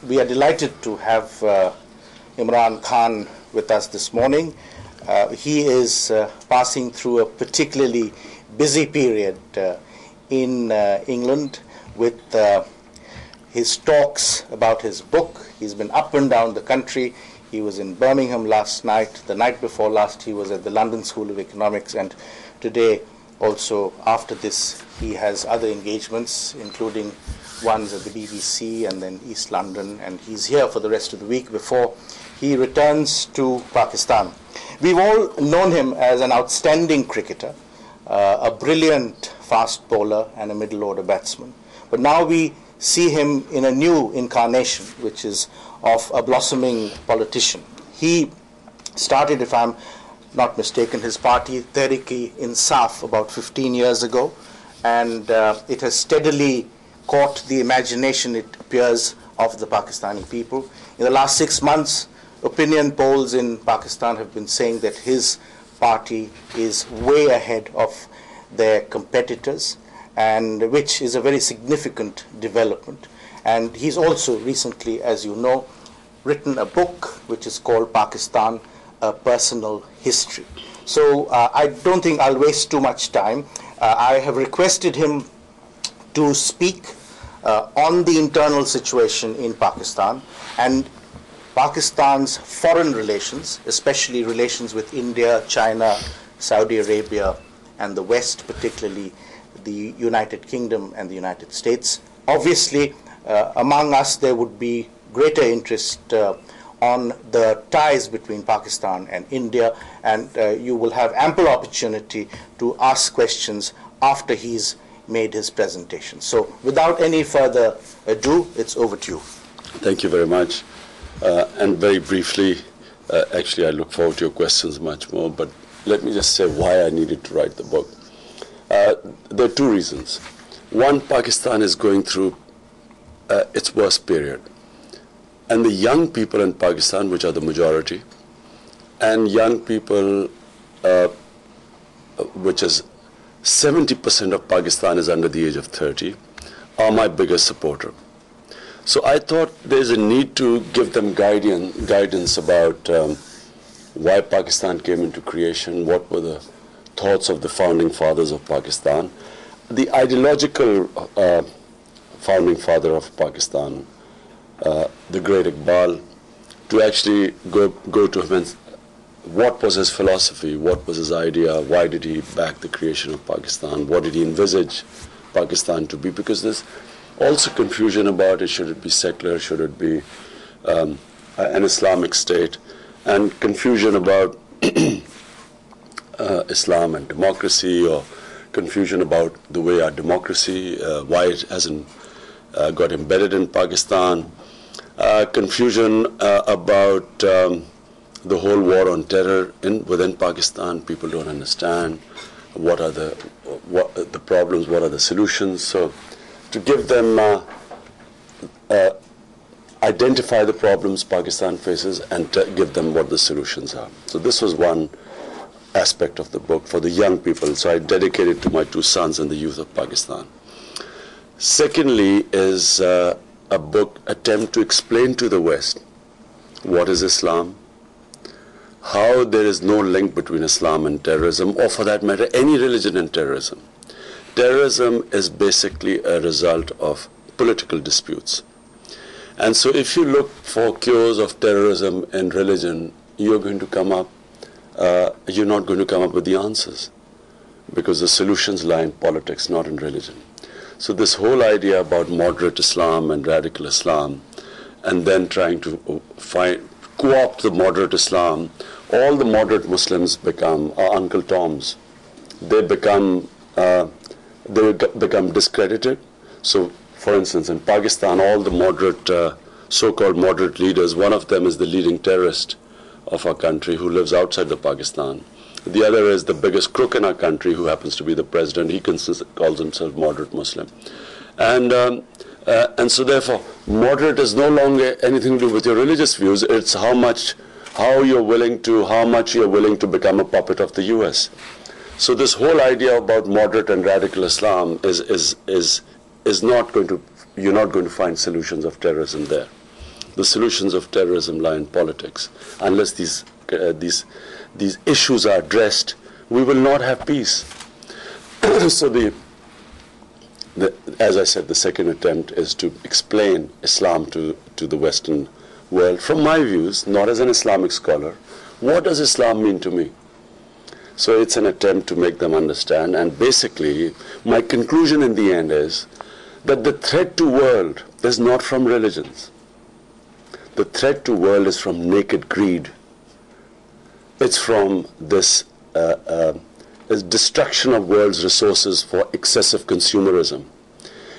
We are delighted to have Imran Khan with us this morning. He is passing through a particularly busy period in England with his talks about his book. He's been up and down the country. He was in Birmingham last night. The night before last, he was at the London School of Economics. And today, also after this, he has other engagements, including ones at the BBC and then East London. And he's here for the rest of the week before he returns to Pakistan. We've all known him as an outstanding cricketer, a brilliant fast bowler and a middle order batsman. But now we see him in a new incarnation, which is of a blossoming politician. He started, if I'm not mistaken, his party Tehreek-e-Insaf about 15 years ago, and it has steadily caught the imagination, it appears, of the Pakistani people. In the last 6 months, opinion polls in Pakistan have been saying that his party is way ahead of their competitors, and which is a very significant development. And he's also recently, as you know, written a book which is called Pakistan, A Personal History. So I don't think I'll waste too much time. I have requested him to speak on the internal situation in Pakistan and Pakistan's foreign relations, especially relations with India, China, Saudi Arabia, and the West, particularly the United Kingdom and the United States. Obviously, among us, there would be greater interest on the ties between Pakistan and India, and you will have ample opportunity to ask questions after he's made his presentation. So without any further ado, it's over to you. Thank you very much. And very briefly, actually I look forward to your questions much more, but let me just say why I needed to write the book. There are two reasons. One, Pakistan is going through its worst period. And the young people in Pakistan, which are the majority, and young people, which is 70% of Pakistan is under the age of 30, are my biggest supporter. So I thought there's a need to give them guidance about why Pakistan came into creation, what were the thoughts of the founding fathers of Pakistan, the ideological founding father of Pakistan, the great Iqbal, to actually go to him and what was his philosophy, what was his idea, why did he back the creation of Pakistan, what did he envisage Pakistan to be, because there's also confusion about it, should it be secular, should it be an Islamic state, and confusion about Islam and democracy, or confusion about the way our democracy, why it hasn't got embedded in Pakistan, confusion about the whole war on terror within Pakistan. People don't understand what are the problems, what are the solutions. So to give them, identify the problems Pakistan faces and give them what the solutions are. So this was one aspect of the book for the young people. So I dedicate it to my two sons and the youth of Pakistan. Secondly is a book attempt to explain to the West what is Islam, how there is no link between Islam and terrorism, or for that matter, any religion and terrorism. Terrorism is basically a result of political disputes. And so if you look for cures of terrorism and religion, you're not going to come up with the answers, because the solutions lie in politics, not in religion. So this whole idea about moderate Islam and radical Islam, and then trying to co-opt the moderate Islam, all the moderate Muslims become Uncle Toms. They become discredited. So, for instance, in Pakistan, all the moderate, so-called moderate leaders, one of them is the leading terrorist of our country who lives outside of Pakistan. The other is the biggest crook in our country, who happens to be the president. He calls himself moderate Muslim. And so therefore, moderate is no longer anything to do with your religious views. It's how much you're willing to become a puppet of the US. So this whole idea about moderate and radical Islam is not going to, you're not going to find solutions of terrorism there. the solutions of terrorism lie in politics. Unless these issues are addressed, we will not have peace. So as I said, the second attempt is to explain Islam to the Western world from my views, not as an Islamic scholar. What does Islam mean to me? So it's an attempt to make them understand, and basically my conclusion in the end is that the threat to world is not from religions. The threat to world is from naked greed. It's from this destruction of world's resources for excessive consumerism.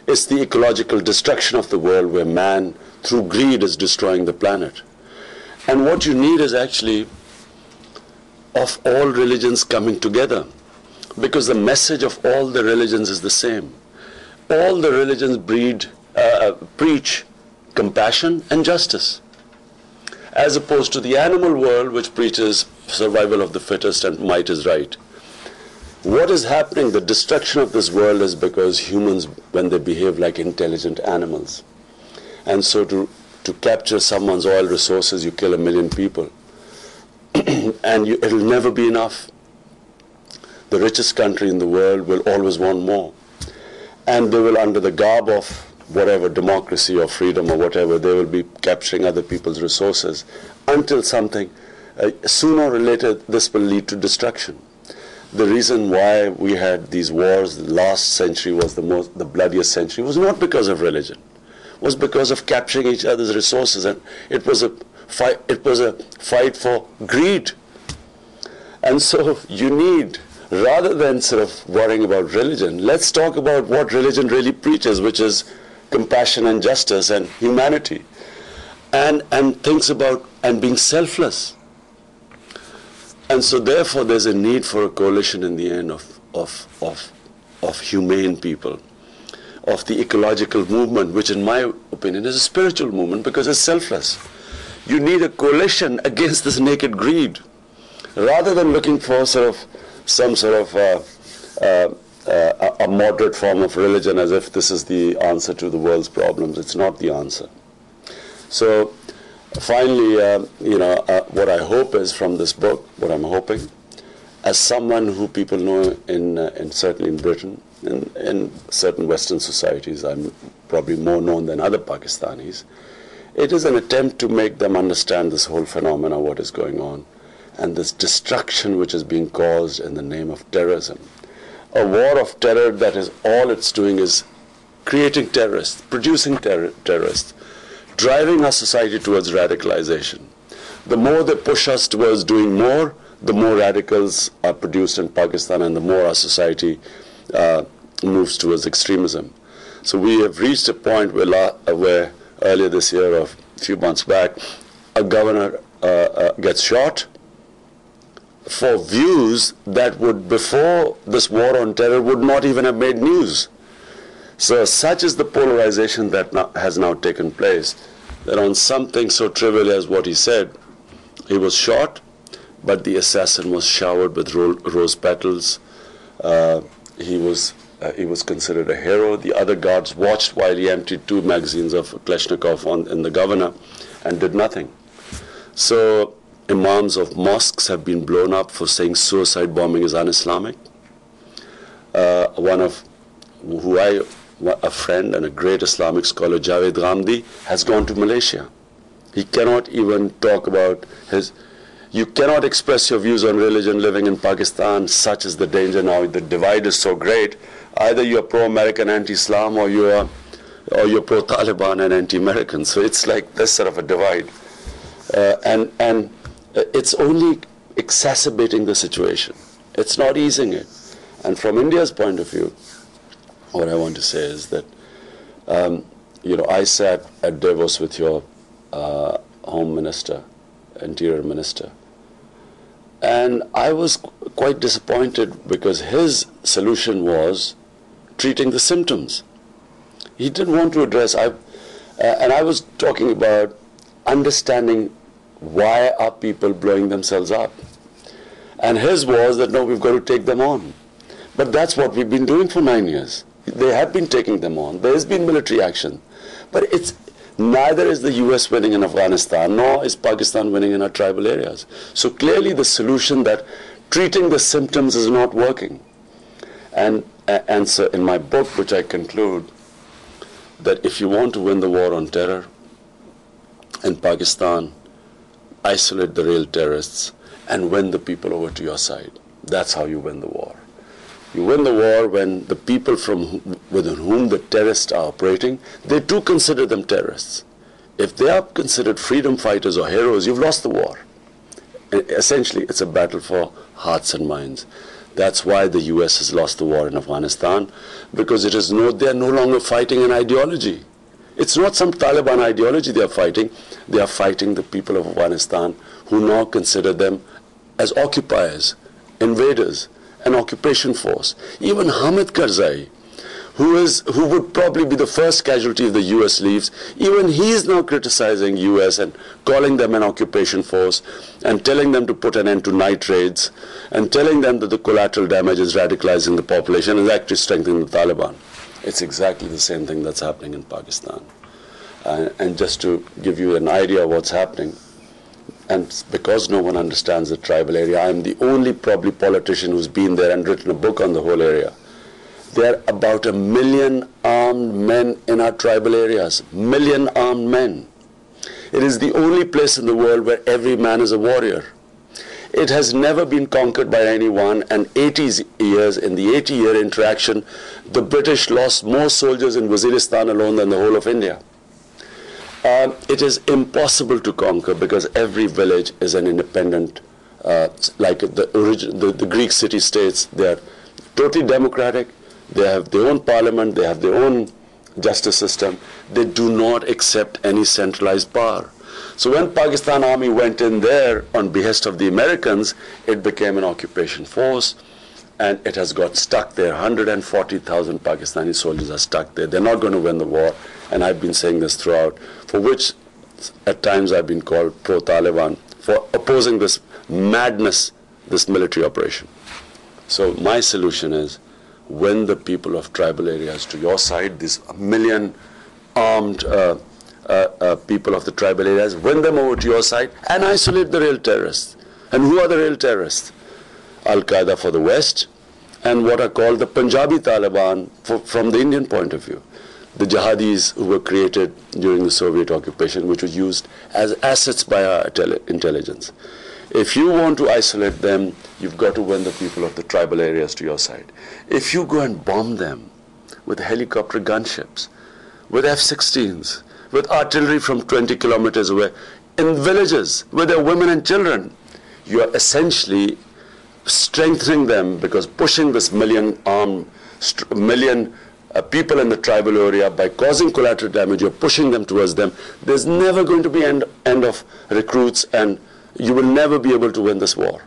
It's the ecological destruction of the world where man, through greed, is destroying the planet. And what you need is actually of all religions coming together, because the message of all the religions is the same. All the religions preach compassion and justice, as opposed to the animal world, which preaches survival of the fittest and might is right. What is happening, the destruction of this world, is because humans, when they behave like intelligent animals. And so to capture someone's oil resources, you kill 1 million people. And it'll never be enough. The richest country in the world will always want more. And they will, under the garb of whatever, democracy or freedom or whatever, they will be capturing other people's resources until something, sooner or later, this will lead to destruction. The reason why we had these wars, the last century was the bloodiest century, was not because of religion. It was because of capturing each other's resources, and it was a fight for greed. And so you need, rather than sort of worrying about religion, let's talk about what religion really preaches, which is compassion and justice and humanity, and thinks about and being selfless. And so therefore there's a need for a coalition in the end of humane people, of the ecological movement, which in my opinion is a spiritual movement because it's selfless. You need a coalition against this naked greed, rather than looking for some sort of a moderate form of religion as if this is the answer to the world's problems. It's not the answer. So finally, what I hope is from this book, what I'm hoping, as someone who people know certainly in Britain, in certain Western societies, I'm probably more known than other Pakistanis, it is an attempt to make them understand this whole phenomena, what is going on, and this destruction which is being caused in the name of terrorism. A war of terror that is all it's doing is creating terrorists, producing terrorists, driving our society towards radicalization. The more they push us towards doing more, the more radicals are produced in Pakistan and the more our society moves towards extremism. So we have reached a point where earlier this year, or a few months back, a governor gets shot for views that would, before this war on terror, would not even have made news. So such is the polarization that has now taken place, that on something so trivial as what he said, he was shot, but the assassin was showered with rose petals. He was considered a hero. The other guards watched while he emptied 2 magazines of Kalashnikov in the governor and did nothing. So imams of mosques have been blown up for saying suicide bombing is un-Islamic. A friend and a great Islamic scholar, Javed Ghamdi, has gone to Malaysia. He cannot even talk about you cannot express your views on religion living in Pakistan. Such is the danger now. The divide is so great. Either you're pro-American anti-Islam or you're pro-Taliban and anti-American. So it's like this sort of a divide. And it's only exacerbating the situation. It's not easing it. And from India's point of view, what I want to say is that, I sat at Davos with your Home Minister, Interior Minister, and I was quite disappointed because his solution was treating the symptoms. He didn't want to address, and I was talking about understanding why are people blowing themselves up. And his was that, no, we've got to take them on. But that's what we've been doing for 9 years. They have been taking them on. There has been military action. But it's Neither is the US winning in Afghanistan, nor is Pakistan winning in our tribal areas. So clearly the solution that treating the symptoms is not working. And so in my book, which I conclude, that if you want to win the war on terror in Pakistan, isolate the real terrorists and win the people over to your side. That's how you win the war. You win the war when the people within whom the terrorists are operating, they too consider them terrorists. If they are considered freedom fighters or heroes, you've lost the war. Essentially, it's a battle for hearts and minds. That's why the US has lost the war in Afghanistan, because they're no longer fighting an ideology. It's not some Taliban ideology they are fighting. They are fighting the people of Afghanistan who now consider them as occupiers, invaders, an occupation force. Even Hamid Karzai, who would probably be the first casualty if the US leaves, even he is now criticizing US and calling them an occupation force and telling them to put an end to night raids and telling them that the collateral damage is radicalizing the population and is actually strengthening the Taliban. It's exactly the same thing that's happening in Pakistan. And just to give you an idea of what's happening, and because no one understands the tribal area, I'm the only probably politician who's been there and written a book on the whole area. There are about 1 million armed men in our tribal areas. 1 million armed men. It is the only place in the world where every man is a warrior. It has never been conquered by anyone, and in the 80-year interaction, the British lost more soldiers in Waziristan alone than the whole of India. It is impossible to conquer because every village is an independent, like the Greek city-states. They are totally democratic. They have their own parliament. They have their own justice system. They do not accept any centralized power. So when Pakistan Army went in there on behest of the Americans, it became an occupation force, and it has got stuck there. 140,000 Pakistani soldiers are stuck there. They're not going to win the war, and I've been saying this throughout, for which at times I've been called pro-Taliban, for opposing this madness, this military operation. So my solution is, win the people of tribal areas to your side, these 1 million armed people of the tribal areas, win them over to your side and isolate the real terrorists. And who are the real terrorists? Al-Qaeda for the West and what are called the Punjabi Taliban from the Indian point of view. The jihadis who were created during the Soviet occupation, which was used as assets by our intelligence. If you want to isolate them, you've got to win the people of the tribal areas to your side. If you go and bomb them with helicopter gunships, with F-16s, with artillery from 20 kilometers away, in villages with their women and children, you are essentially strengthening them, because pushing this million people in the tribal area by causing collateral damage, you're pushing them towards them. There's never going to be end of recruits, and you will never be able to win this war.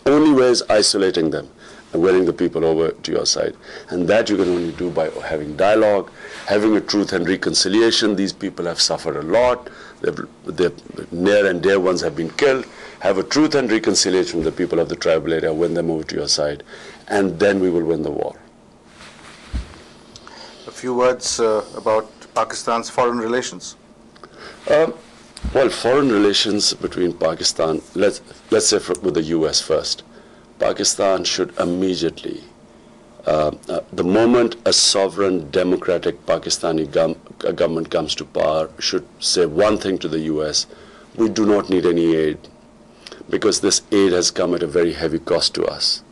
Only way is isolating them and winning the people over to your side. And that you can only do by having dialogue, having a truth and reconciliation. These people have suffered a lot. Their near and dear ones have been killed. Have a truth and reconciliation with the people of the tribal area, win them over to your side, and then we will win the war. A few words about Pakistan's foreign relations. Well, foreign relations between Pakistan, let's say with the US first. Pakistan should immediately, the moment a sovereign democratic Pakistani government comes to power, should say one thing to the US: we do not need any aid, because this aid has come at a very heavy cost to us.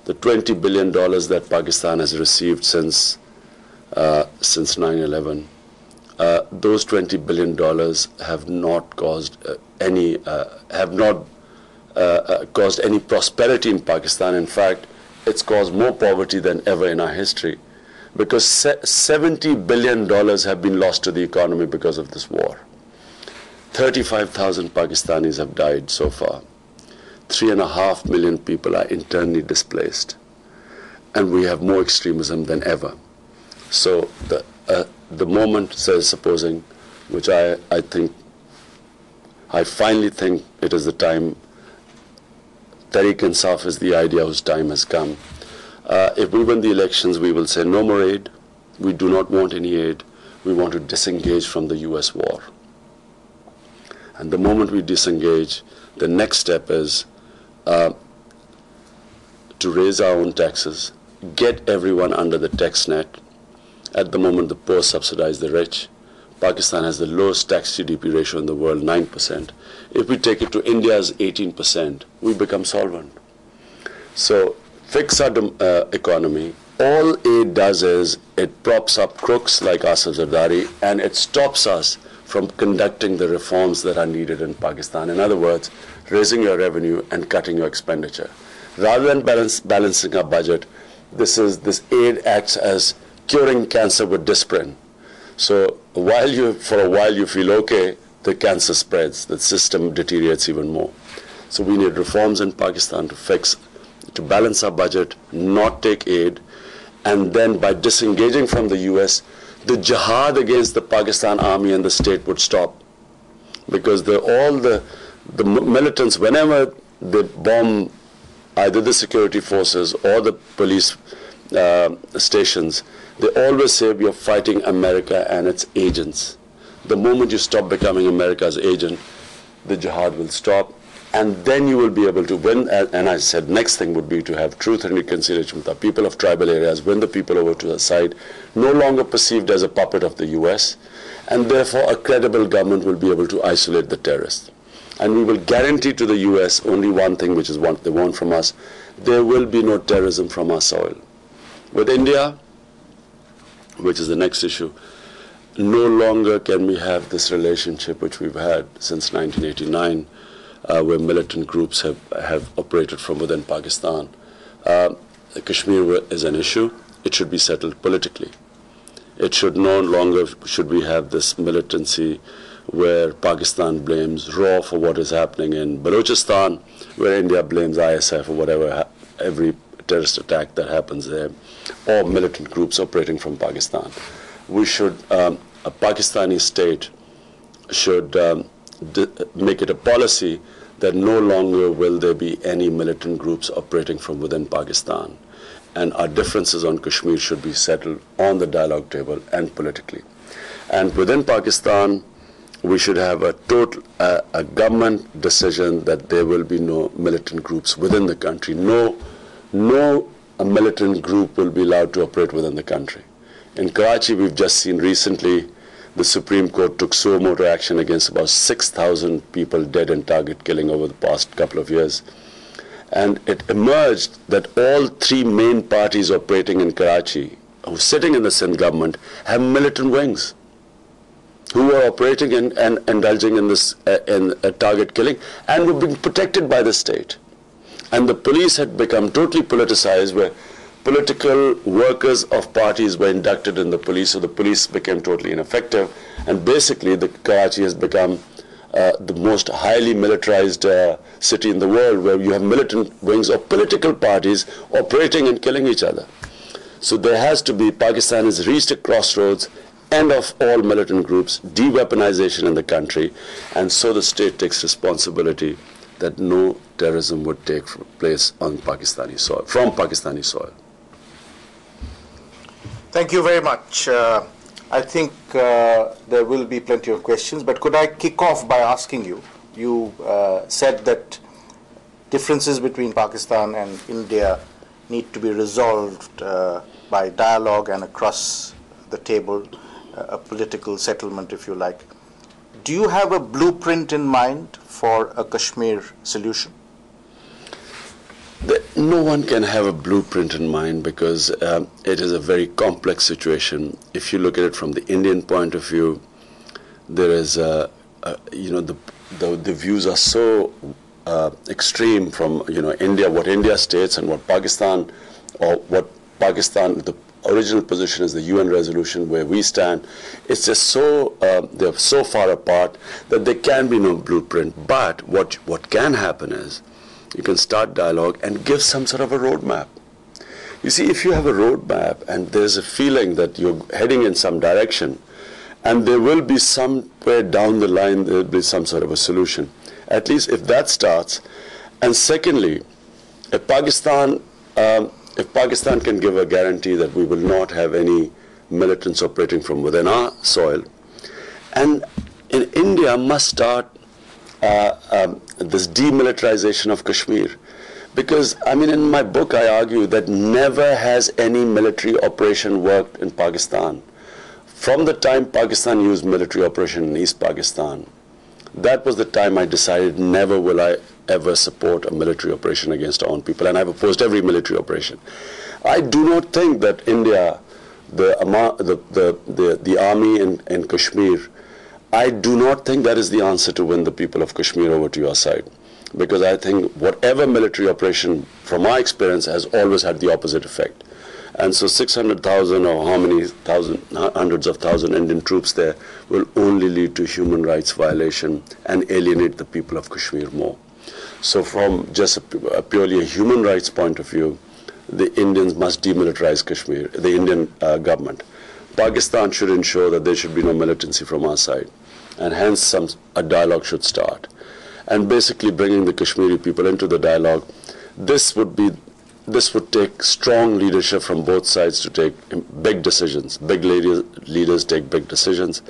The $20 billion that Pakistan has received since 9/11, those $20 billion have not caused caused any prosperity in Pakistan. In fact, it's caused more poverty than ever in our history, because $70 billion have been lost to the economy because of this war. 35,000 Pakistanis have died so far. 3.5 million people are internally displaced, and we have more extremism than ever. So the moment, supposing, which I finally think it is the time, Tehreek-e-Insaf is the idea whose time has come. If we win the elections, we will say no more aid. We do not want any aid. we want to disengage from the US war. And the moment we disengage, the next step is to raise our own taxes, get everyone under the tax net. At the moment, the poor subsidize the rich. Pakistan has the lowest tax GDP ratio in the world, 9%. If we take it to India's 18%, we become solvent. So fix our economy. All aid does is it props up crooks like Asif Zardari, and it stops us from conducting the reforms that are needed in Pakistan. In other words, raising your revenue and cutting your expenditure. Rather than balancing our budget, this aid acts as curing cancer with Disprin. So for a while you feel okay, the cancer spreads, the system deteriorates even more. So we need reforms in Pakistan to balance our budget, not take aid, and then by disengaging from the US, the jihad against the Pakistan army and the state would stop. Because all the militants, whenever they bomb either the security forces or the police stations, they always say we are fighting America and its agents. The moment you stop becoming America's agent, the jihad will stop, and then you will be able to win. And I said next thing would be to have truth and reconciliation with the people of tribal areas, win the people over to the side, no longer perceived as a puppet of the US, and therefore a credible government will be able to isolate the terrorists. And we will guarantee to the US only one thing, which is what they want from us: there will be no terrorism from our soil. With India, which is the next issue, no longer can we have this relationship which we've had since 1989, where militant groups have operated from within Pakistan. Kashmir is an issue. It should be settled politically. It should no longer should we have this militancy where Pakistan blames RAW for what is happening in Balochistan, where India blames ISI for whatever every terrorist attack that happens there, or militant groups operating from Pakistan. We should, a Pakistani state should make it a policy that no longer will there be any militant groups operating from within Pakistan. And our differences on Kashmir should be settled on the dialogue table and politically. And within Pakistan, we should have a government decision that there will be no militant groups within the country. No militant group will be allowed to operate within the country. In Karachi, we've just seen recently the Supreme Court took suo motu action against about 6,000 people dead in target killing over the past couple of years. And it emerged that all three main parties operating in Karachi, who are sitting in the Sindh government, have militant wings who are operating and indulging in this in target killing, and were being protected by the state. And the police had become totally politicized, where political workers of parties were inducted in the police, so the police became totally ineffective. And basically, the Karachi has become the most highly militarized city in the world, where you have militant wings of political parties operating and killing each other. So there has to be, Pakistan has reached a crossroads, end of all militant groups, de-weaponization in the country, and so the state takes responsibility that no terrorism would take place on Pakistani soil, from Pakistani soil. Thank you very much. I think there will be plenty of questions, but could I kick off by asking you, you said that differences between Pakistan and India need to be resolved by dialogue and across the table, a political settlement, if you like. Do you have a blueprint in mind for a Kashmir solution? No one can have a blueprint in mind, because it is a very complex situation. If you look at it from the Indian point of view, there is, the views are so extreme from, India, what India states and what Pakistan, or what Pakistan, the original position is the UN resolution where we stand. It's just so, they're so far apart that there can be no blueprint. But what can happen is, you can start dialogue and give some sort of a roadmap. You see, if you have a roadmap and there's a feeling that you're heading in some direction, and there will be somewhere down the line, there will be some sort of a solution. At least if that starts. And secondly, if Pakistan can give a guarantee that we will not have any militants operating from within our soil. And in India must start this demilitarization of Kashmir. Because, I mean, in my book I argue that never has any military operation worked in Pakistan. From the time Pakistan used military operation in East Pakistan, that was the time I decided never will I ever support a military operation against our own people. And I've opposed every military operation. I do not think that India, the army in Kashmir, I do not think that is the answer to win the people of Kashmir over to your side. Because I think whatever military operation, from my experience, has always had the opposite effect. And so 600,000 or how many thousand, hundreds of thousand Indian troops there will only lead to human rights violation and alienate the people of Kashmir more. So from just a purely a human rights point of view, the Indians must demilitarize Kashmir, the Indian government. Pakistan should ensure that there should be no militancy from our side. And hence a dialogue should start. And basically bringing the Kashmiri people into the dialogue, this would take strong leadership from both sides to take big decisions. Big leaders take big decisions,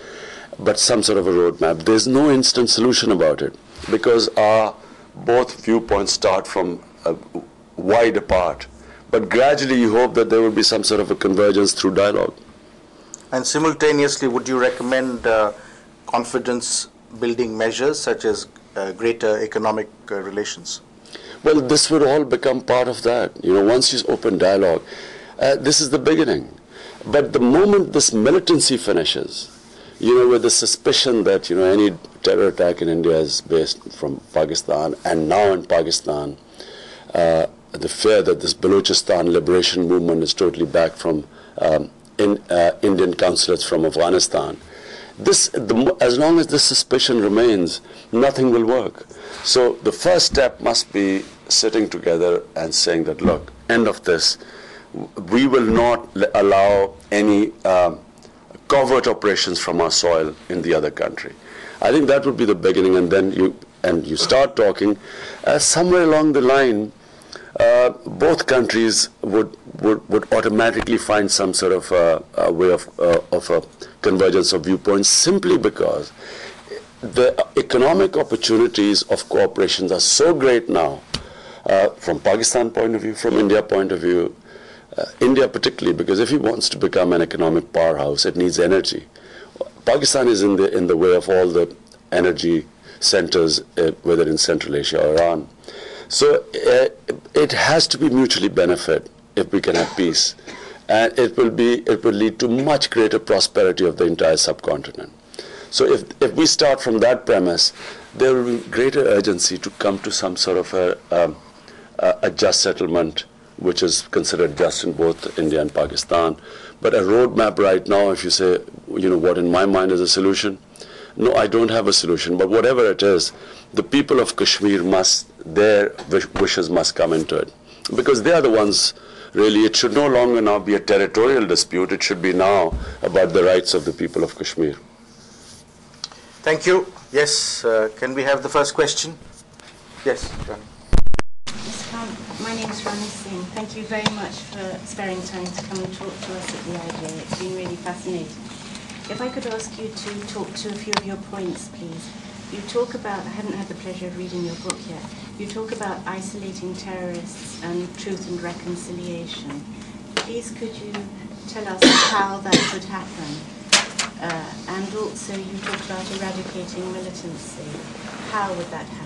but some sort of a roadmap. There's no instant solution about it because our both viewpoints start from wide apart. But gradually you hope that there will be some sort of a convergence through dialogue. And simultaneously, would you recommend confidence building measures such as greater economic relations? Well, this would all become part of that. You know, once you open dialogue, this is the beginning. But the moment this militancy finishes, you know, with the suspicion that, you know, any terror attack in India is based from Pakistan, and now in Pakistan, the fear that this Balochistan liberation movement is totally back from Indian consulates from Afghanistan. As long as this suspicion remains, nothing will work. So the first step must be sitting together and saying that, look, end of this, we will not allow any covert operations from our soil in the other country. I think that would be the beginning, and then you start talking. Somewhere along the line, both countries would automatically find some sort of a way of a convergence of viewpoints, simply because the economic opportunities of cooperation are so great now, from Pakistan point of view, from India point of view, India particularly, because if it wants to become an economic powerhouse, it needs energy. Pakistan is in the way of all the energy centers, whether in Central Asia or Iran. So it has to be mutually benefit if we can have peace, and it will lead to much greater prosperity of the entire subcontinent. So if we start from that premise, there will be greater urgency to come to some sort of a just settlement, which is considered just in both India and Pakistan. But a roadmap right now, if you say, you know, what in my mind is a solution, no, I don't have a solution. But whatever it is, the people of Kashmir their wishes must come into it. Because they are the ones, really, it should no longer now be a territorial dispute. It should be now about the rights of the people of Kashmir. Thank you. Yes, can we have the first question? Yes, Rani. My name is Rani Singh. Thank you very much for sparing time to come and talk to us at the IJA. It's been really fascinating. If I could ask you to talk to a few of your points, please. You talk about, I haven't had the pleasure of reading your book yet, you talk about isolating terrorists and truth and reconciliation. Please could you tell us how that could happen? And also you talk about eradicating militancy. How would that happen?